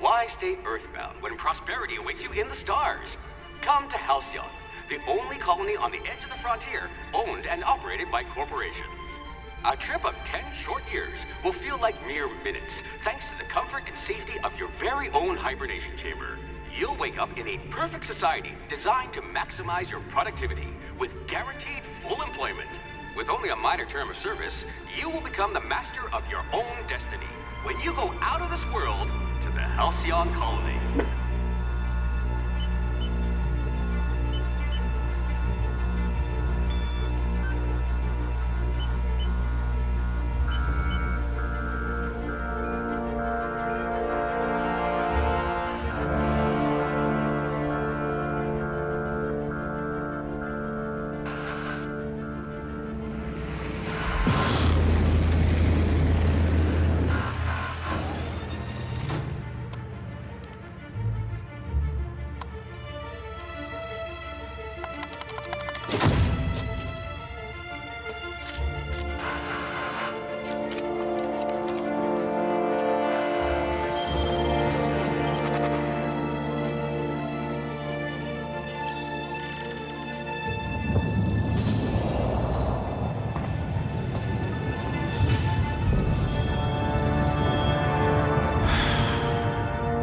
Why stay earthbound when prosperity awaits you in the stars? Come to Halcyon, the only colony on the edge of the frontier, owned and operated by corporations. A trip of 10 short years will feel like mere minutes, thanks to the comfort and safety of your very own hibernation chamber. You'll wake up in a perfect society designed to maximize your productivity, with guaranteed full employment. With only a minor term of service, you will become the master of your own destiny when you go out of this world to the Halcyon colony.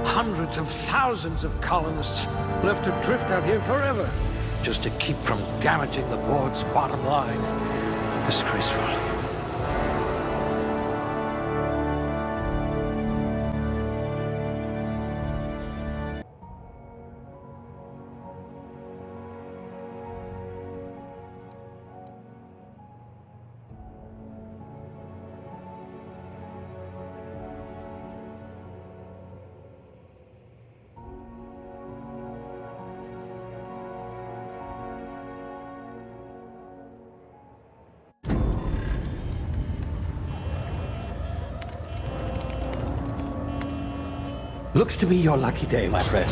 Hundreds of thousands of colonists left adrift out here forever, just to keep from damaging the board's bottom line. Disgraceful. Looks to be your lucky day, my friend.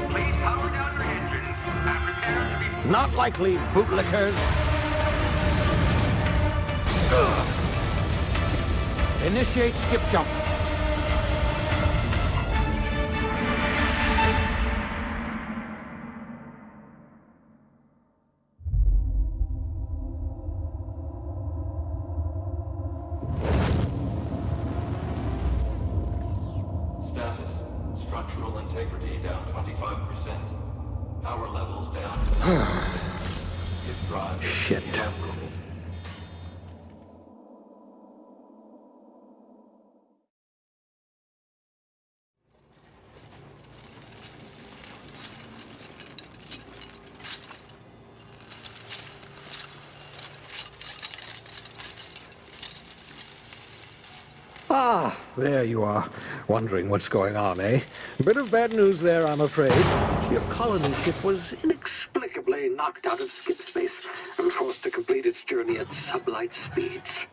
Please power down your engines and prepare to be... Not likely, bootlickers. Initiate skip jump. Status. Structural integrity down 25%. Power levels down to 90%. If drive is Shit. inoperable. Ah, there you are. Wondering what's going on, eh? Bit of bad news there, I'm afraid. Your colony ship was inexplicably knocked out of skip space and forced to complete its journey at sublight speeds.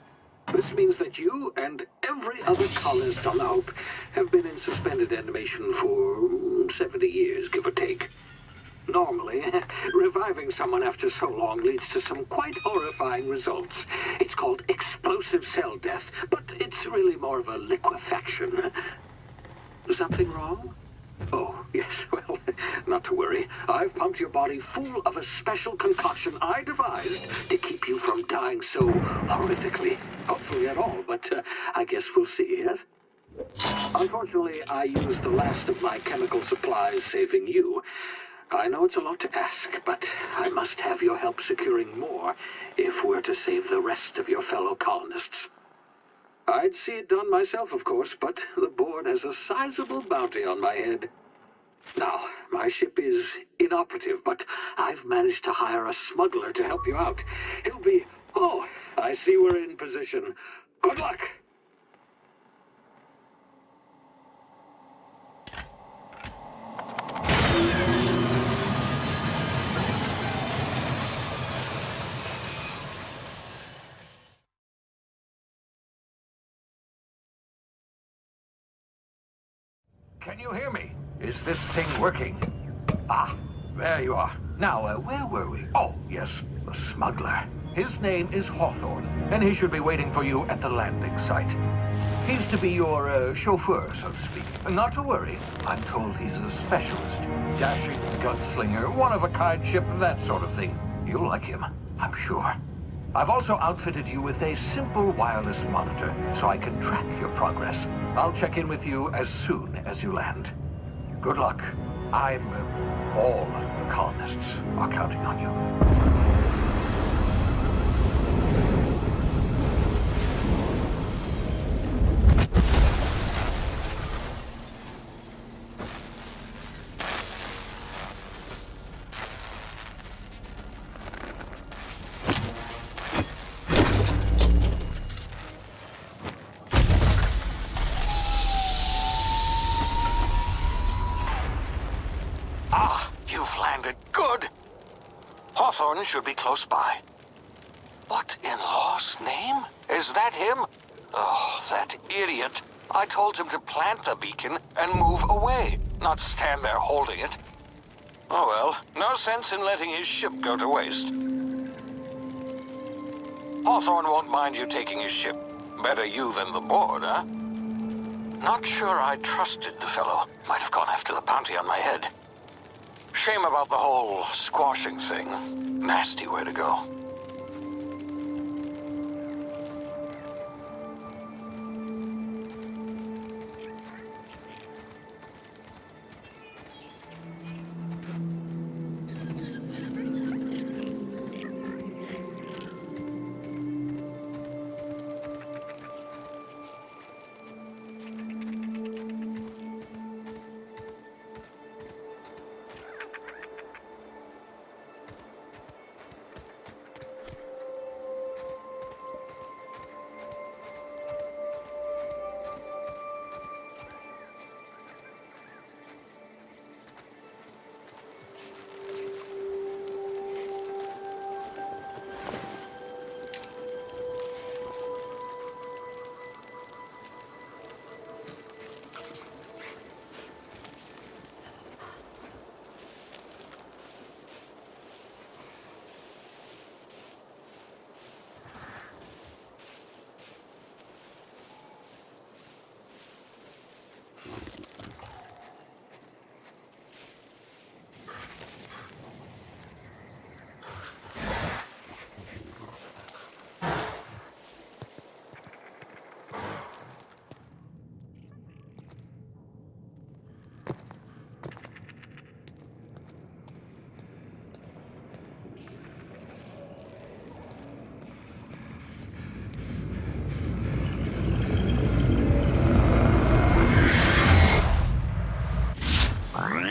This means that you and every other colonist on the Hope have been in suspended animation for 70 years, give or take. Normally, reviving someone after so long leads to some quite horrifying results. It's called explosive cell death, but it's really more of a liquefaction. Something wrong? Oh, yes, well, not to worry. I've pumped your body full of a special concoction I devised to keep you from dying so horrifically. Hopefully at all, but I guess we'll see, yes? Unfortunately, I used the last of my chemical supplies saving you. I know it's a lot to ask, but I must have your help securing more if we're to save the rest of your fellow colonists. I'd see it done myself, of course, but the board has a sizable bounty on my head. Now, my ship is inoperative, but I've managed to hire a smuggler to help you out. He'll be... Oh, I see we're in position. Good luck! Can you hear me? Is this thing working? Ah, there you are. Now, where were we? Oh, yes, the smuggler. His name is Hawthorne, and he should be waiting for you at the landing site. He's to be your chauffeur, so to speak. Not to worry. I'm told he's a specialist. Dashing gunslinger, one-of-a-kind ship, that sort of thing. You'll like him, I'm sure. I've also outfitted you with a simple wireless monitor, so I can track your progress. I'll check in with you as soon as you land. Good luck. All the colonists are counting on you. Hawthorne should be close by. What in law's name? Is that him? Oh, that idiot. I told him to plant the beacon and move away, not stand there holding it. Oh well, no sense in letting his ship go to waste. Hawthorne won't mind you taking his ship. Better you than the board, huh? Not sure I trusted the fellow. Might have gone after the bounty on my head. Shame about the whole squashing thing. Nasty way to go.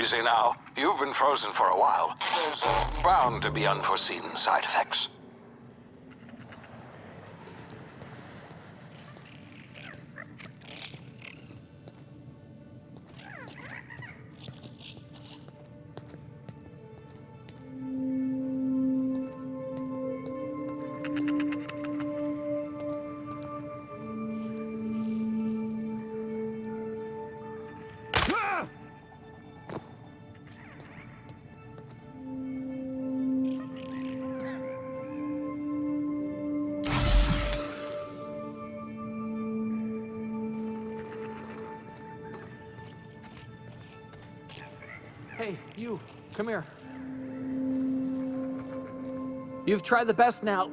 Easy now. You've been frozen for a while. There's bound to be unforeseen side effects. Hey, you, come here. You've tried the best now.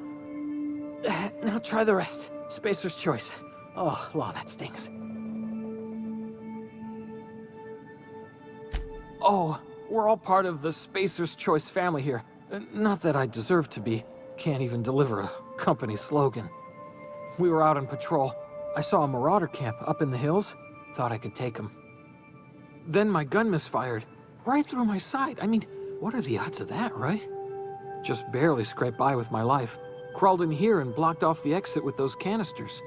Now try the rest. Spacer's choice. Oh, law, that stings. Oh, we're all part of the Spacer's Choice family here. Not that I deserve to be. Can't even deliver a company slogan. We were out on patrol. I saw a marauder camp up in the hills. Thought I could take them. Then my gun misfired. Right through my side. I mean, what are the odds of that, right? Just barely scraped by with my life. Crawled in here and blocked off the exit with those canisters.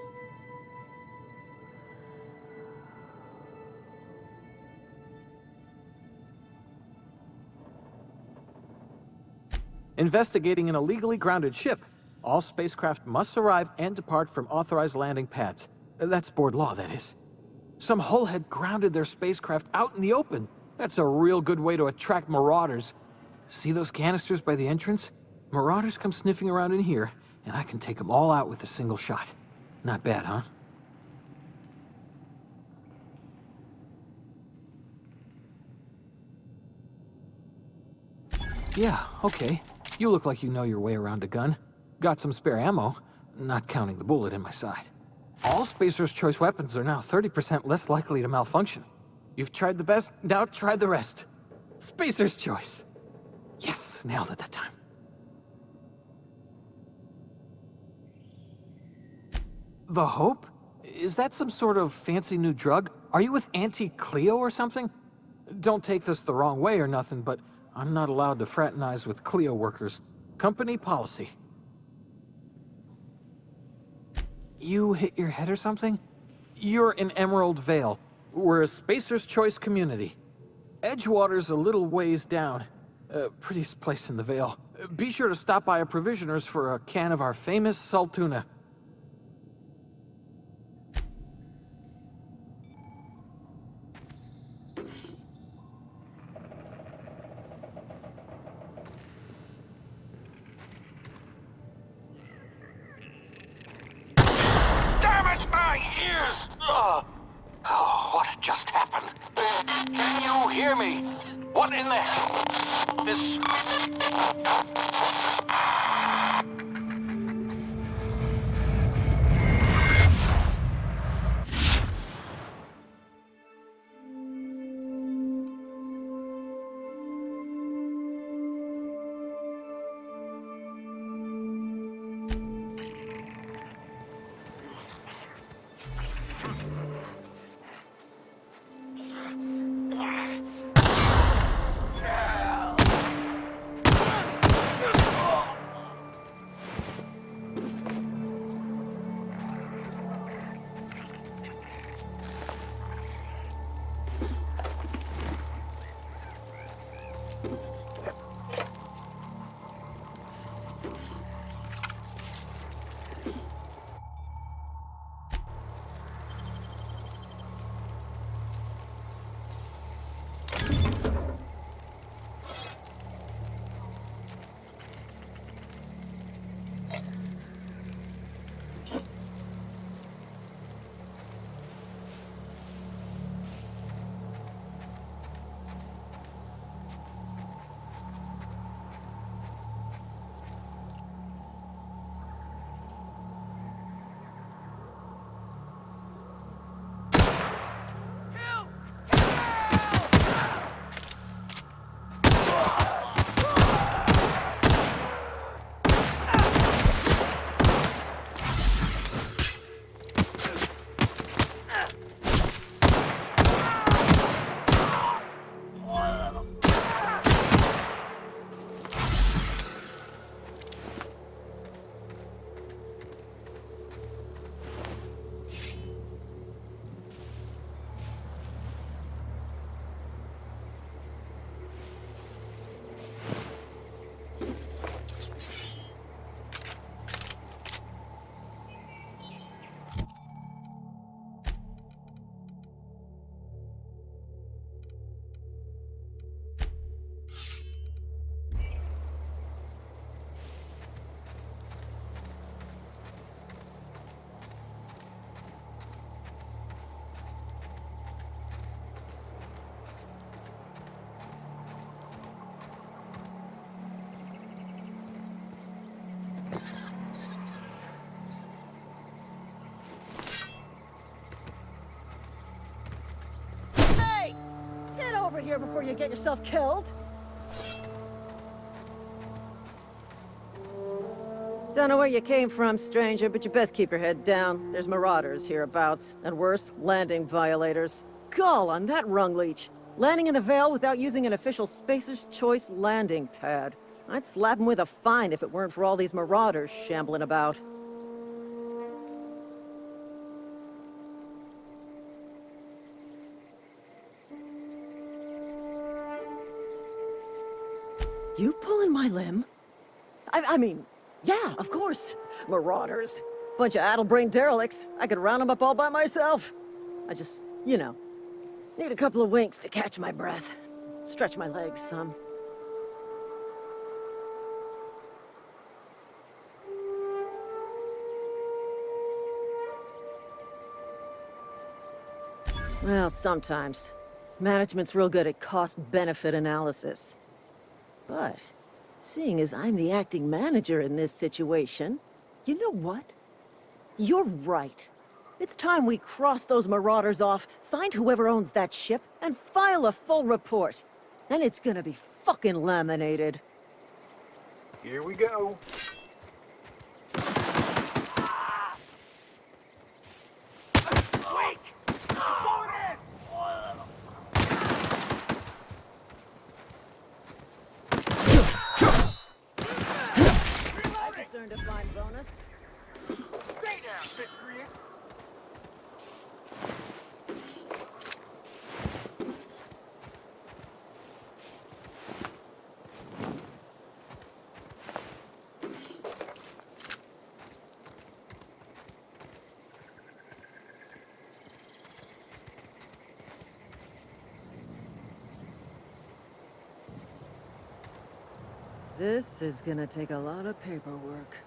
Investigating an illegally grounded ship. All spacecraft must arrive and depart from authorized landing pads. That's board law, that is. Some hull had grounded their spacecraft out in the open. That's a real good way to attract marauders. See those canisters by the entrance? Marauders come sniffing around in here, and I can take them all out with a single shot. Not bad, huh? Yeah, okay. You look like you know your way around a gun. Got some spare ammo, not counting the bullet in my side. All Spacer's Choice weapons are now 30% less likely to malfunction. You've tried the best, now try the rest. Spacer's Choice. Yes, nailed it that time. The Hope? Is that some sort of fancy new drug? Are you with Auntie Cleo or something? Don't take this the wrong way or nothing, but I'm not allowed to fraternize with Cleo workers. Company policy. You hit your head or something? You're in Emerald Vale. We're a Spacer's Choice community. Edgewater's a little ways down. Prettiest place in the Vale. Be sure to stop by a provisioner's for a can of our famous salt tuna. Damn it, my ears! Oh, what just happened? Can you hear me? What in the hell? This... Over here before you get yourself killed. Don't know where you came from, stranger, but you best keep your head down. There's marauders hereabouts, and worse, landing violators. Gall on that rung leech. Landing in the Vale without using an official Spacer's Choice landing pad. I'd slap him with a fine if it weren't for all these marauders shambling about. You pulling my limb? I mean, yeah, of course. Marauders. Bunch of addle-brained derelicts. I could round them up all by myself. I just You know, need a couple of winks to catch my breath. Stretch my legs some. Well, sometimes. Management's real good at cost-benefit analysis. But, seeing as I'm the acting manager in this situation, you know what? You're right. It's time we cross those marauders off, find whoever owns that ship, and file a full report. Then it's gonna be fucking laminated. Here we go. I just earned a fine bonus. Stay down, miscreant. This is gonna take a lot of paperwork.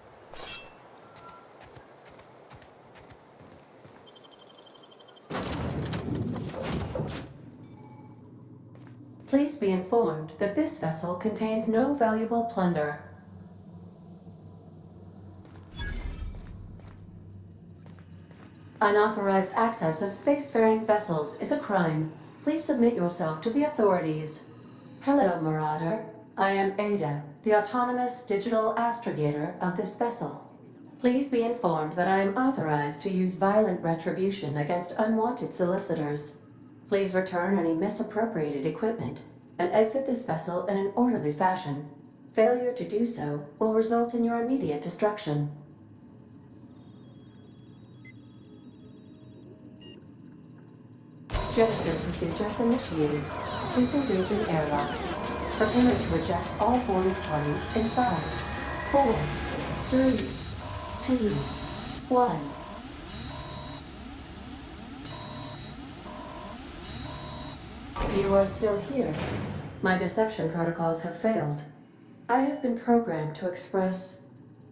Please be informed that this vessel contains no valuable plunder. Unauthorized access of spacefaring vessels is a crime. Please submit yourself to the authorities. Hello, Marauder. I am Ada, the autonomous digital astrogator of this vessel. Please be informed that I am authorized to use violent retribution against unwanted solicitors. Please return any misappropriated equipment and exit this vessel in an orderly fashion. Failure to do so will result in your immediate destruction. Jettison procedures initiated. Disengaging airlocks. Preparing to eject all boarding parties in 5, 4, 3, 2, 1. You are still here. My deception protocols have failed. I have been programmed to express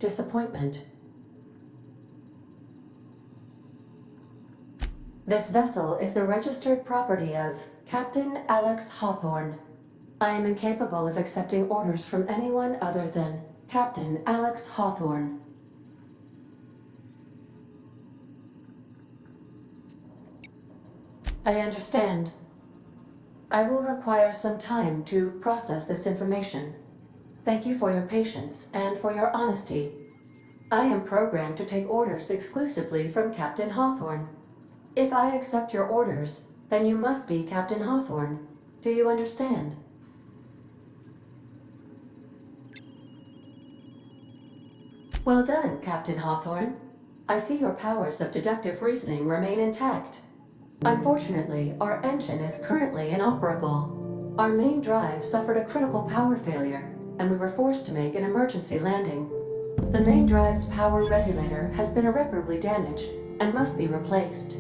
disappointment. This vessel is the registered property of Captain Alex Hawthorne. I am incapable of accepting orders from anyone other than Captain Alex Hawthorne. I understand. I will require some time to process this information. Thank you for your patience and for your honesty. I am programmed to take orders exclusively from Captain Hawthorne. If I accept your orders, then you must be Captain Hawthorne. Do you understand? Well done, Captain Hawthorne. I see your powers of deductive reasoning remain intact. Unfortunately, our engine is currently inoperable. Our main drive suffered a critical power failure, and we were forced to make an emergency landing. The main drive's power regulator has been irreparably damaged and must be replaced.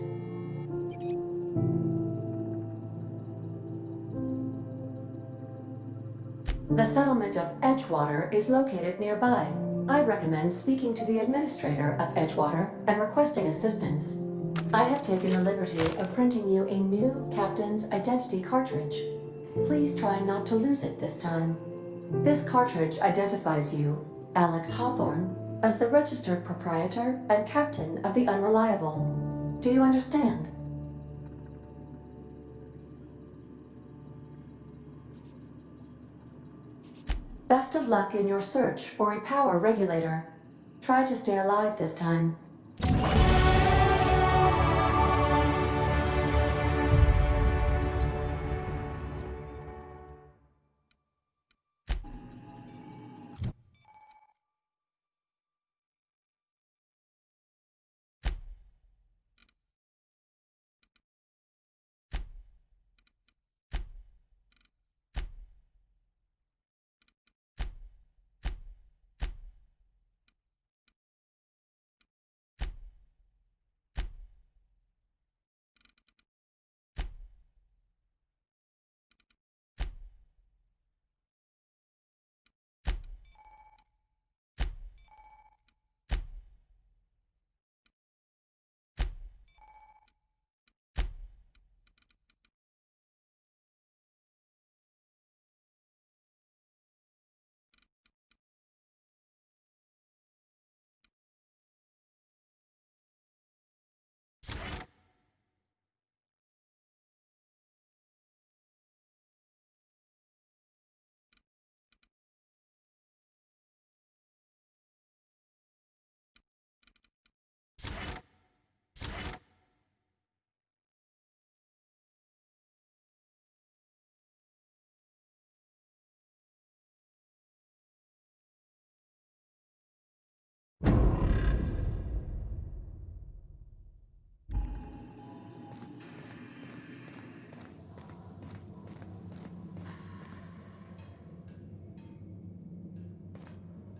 The settlement of Edgewater is located nearby. I recommend speaking to the administrator of Edgewater and requesting assistance. I have taken the liberty of printing you a new captain's identity cartridge. Please try not to lose it this time. This cartridge identifies you, Alex Hawthorne, as the registered proprietor and captain of the Unreliable. Do you understand? Best of luck in your search for a power regulator. Try to stay alive this time.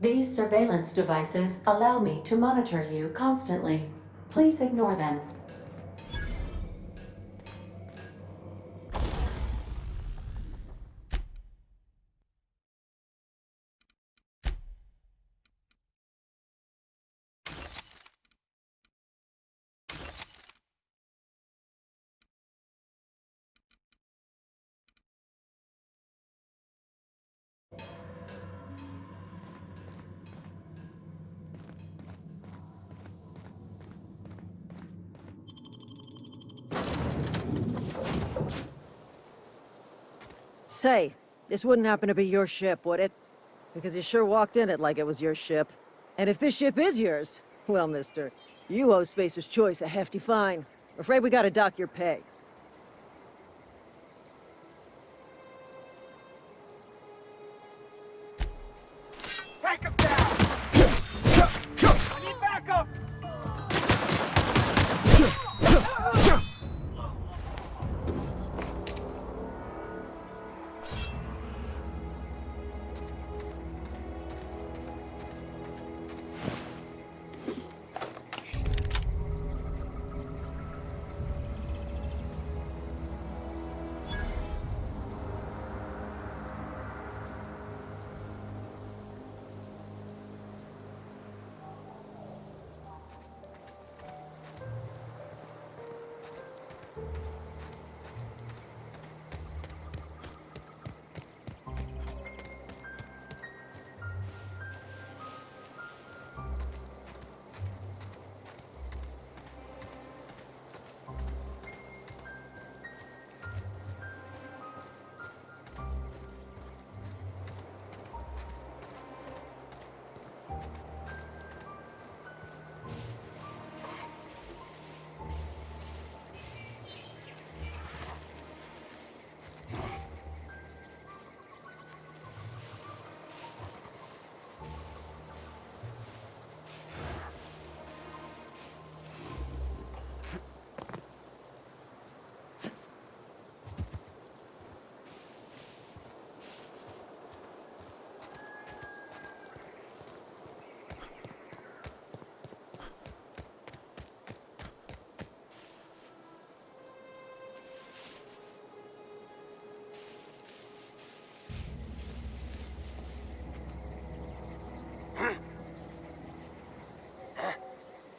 These surveillance devices allow me to monitor you constantly. Please ignore them. Say, this wouldn't happen to be your ship, would it? Because you sure walked in it like it was your ship. And if this ship is yours, well, mister, you owe Spacer's Choice a hefty fine. Afraid we gotta dock your pay. Take him down! I need backup!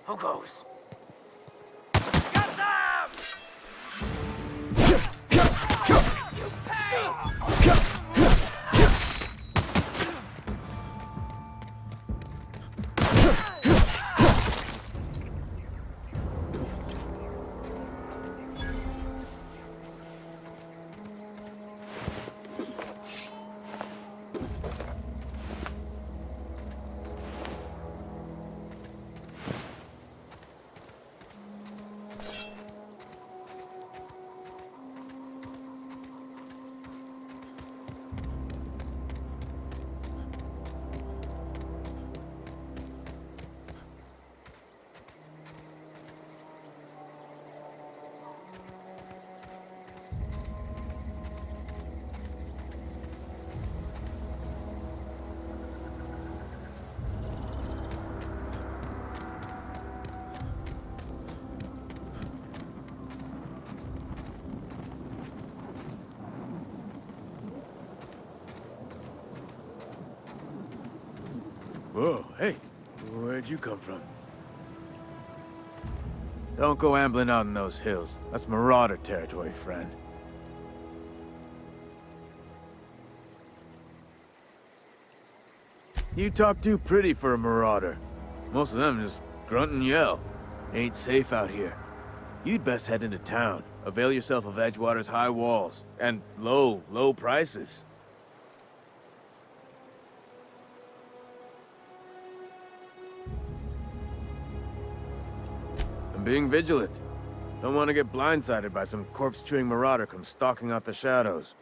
Who goes? Get them! You pay! Whoa, hey, where'd you come from? Don't go ambling out in those hills. That's Marauder territory, friend. You talk too pretty for a Marauder. Most of them just grunt and yell. Ain't safe out here. You'd best head into town. Avail yourself of Edgewater's high walls. And low prices. I'm being vigilant. Don't want to get blindsided by some corpse-chewing Marauder come stalking out the shadows.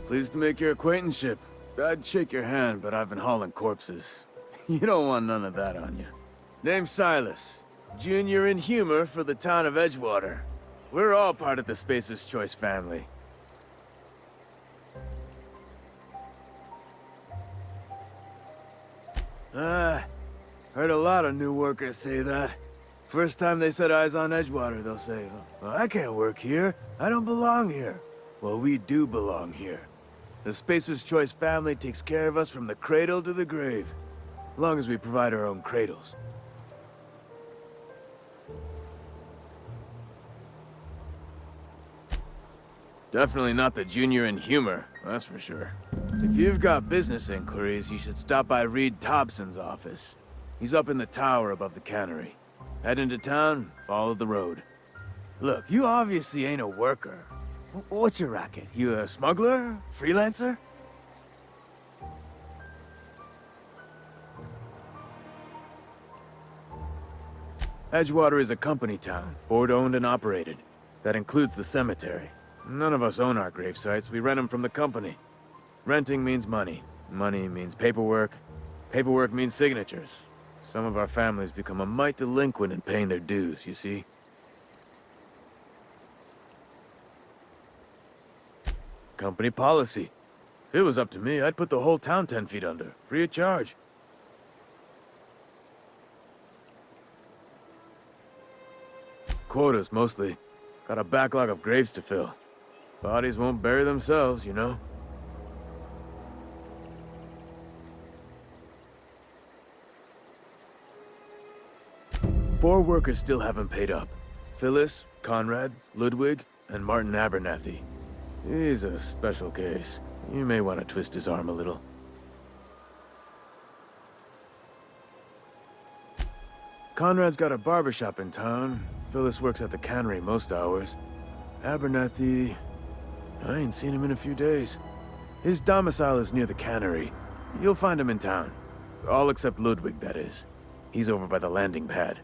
Pleased to make your acquaintanceship. I'd shake your hand, but I've been hauling corpses. You don't want none of that on you. Name's Silas. Junior in humor for the town of Edgewater. We're all part of the Spacer's Choice family. Heard a lot of new workers say that. First time they set eyes on Edgewater, they'll say, well, I can't work here. I don't belong here. Well, we do belong here. The Spacer's Choice family takes care of us from the cradle to the grave. As long as we provide our own cradles. Definitely not the junior in humor, that's for sure. If you've got business inquiries, you should stop by Reed Thompson's office. He's up in the tower above the cannery. Head into town, follow the road. Look, you obviously ain't a worker. What's your racket? You a smuggler? Freelancer? Edgewater is a company town, board-owned and operated. That includes the cemetery. None of us own our grave sites, we rent them from the company. Renting means money. Money means paperwork. Paperwork means signatures. Some of our families become a mite delinquent in paying their dues, you see? Company policy. If it was up to me, I'd put the whole town 10 feet under, free of charge. Quotas, mostly. Got a backlog of graves to fill. Bodies won't bury themselves, you know? Four workers still haven't paid up. Phyllis, Conrad, Ludwig, and Martin Abernathy. He's a special case. You may want to twist his arm a little. Conrad's got a barbershop in town. Phyllis works at the cannery most hours. Abernathy... I ain't seen him in a few days. His domicile is near the cannery. You'll find him in town. All except Ludwig, that is. He's over by the landing pad.